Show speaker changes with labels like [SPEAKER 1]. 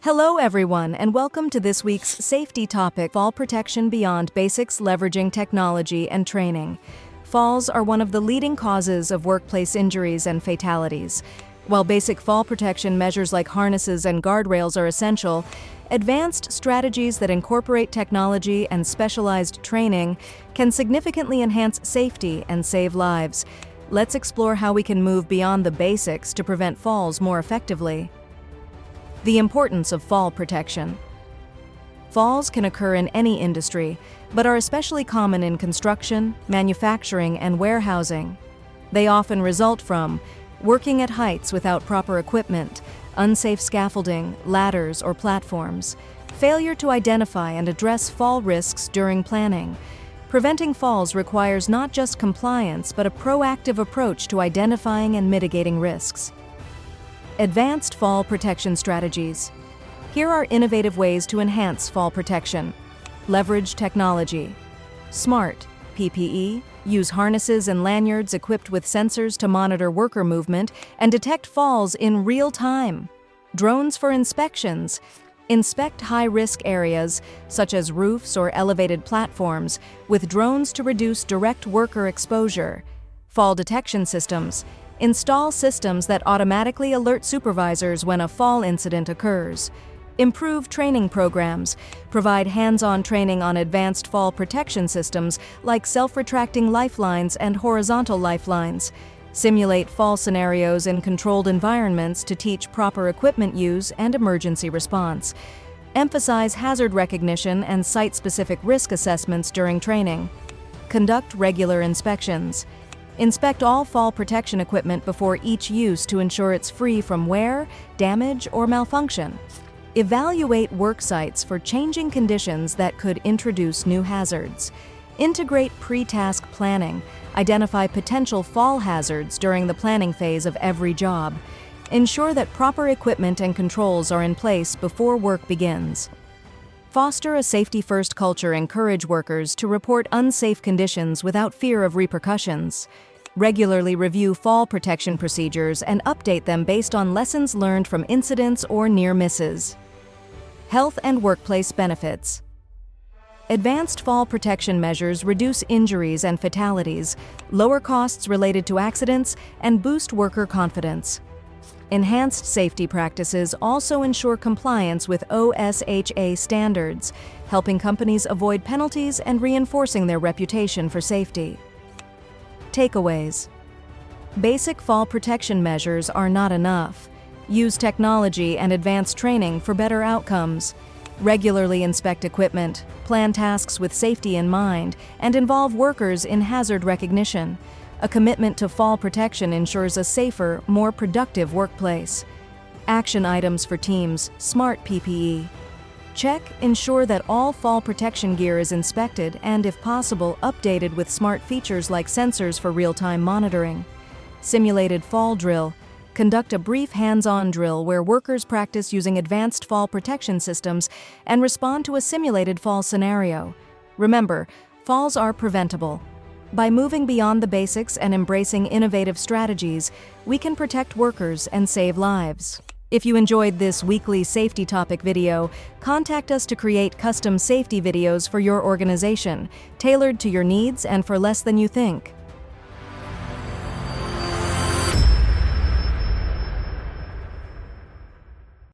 [SPEAKER 1] Hello everyone, and welcome to this week's safety topic, Fall Protection Beyond Basics, Leveraging Technology and Training. Falls are one of the leading causes of workplace injuries and fatalities. While basic fall protection measures like harnesses and guardrails are essential, advanced strategies that incorporate technology and specialized training can significantly enhance safety and save lives. Let's explore how we can move beyond the basics to prevent falls more effectively. The importance of fall protection. Falls can occur in any industry, but are especially common in construction, manufacturing, and warehousing. They often result from working at heights without proper equipment, unsafe scaffolding, ladders, or platforms, failure to identify and address fall risks during planning. Preventing falls requires not just compliance, but a proactive approach to identifying and mitigating risks. Advanced fall protection strategies. Here are innovative ways to enhance fall protection. Leverage technology. Smart PPE. Use harnesses and lanyards equipped with sensors to monitor worker movement and detect falls in real time. Drones for inspections. Inspect high-risk areas, such as roofs or elevated platforms, with drones to reduce direct worker exposure. Fall detection systems. Install systems that automatically alert supervisors when a fall incident occurs. Improve training programs. Provide hands-on training on advanced fall protection systems like self-retracting lifelines and horizontal lifelines. Simulate fall scenarios in controlled environments to teach proper equipment use and emergency response. Emphasize hazard recognition and site-specific risk assessments during training. Conduct regular inspections. Inspect all fall protection equipment before each use to ensure it's free from wear, damage, or malfunction. Evaluate work sites for changing conditions that could introduce new hazards. Integrate pre-task planning. Identify potential fall hazards during the planning phase of every job. Ensure that proper equipment and controls are in place before work begins. Foster a safety-first culture. Encourage workers to report unsafe conditions without fear of repercussions. Regularly review fall protection procedures and update them based on lessons learned from incidents or near misses. Health and workplace benefits. Advanced fall protection measures reduce injuries and fatalities, lower costs related to accidents, and boost worker confidence. Enhanced safety practices also ensure compliance with OSHA standards, helping companies avoid penalties and reinforcing their reputation for safety. Takeaways. Basic fall protection measures are not enough. Use technology and advanced training for better outcomes. Regularly inspect equipment, plan tasks with safety in mind, and involve workers in hazard recognition. A commitment to fall protection ensures a safer, more productive workplace. Action items for teams. Smart PPE. Check, ensure that all fall protection gear is inspected and, if possible, updated with smart features like sensors for real-time monitoring. Simulated fall drill. Conduct a brief hands-on drill where workers practice using advanced fall protection systems and respond to a simulated fall scenario. Remember, falls are preventable. By moving beyond the basics and embracing innovative strategies, we can protect workers and save lives. If you enjoyed this weekly safety topic video, contact us to create custom safety videos for your organization, tailored to your needs and for less than you think.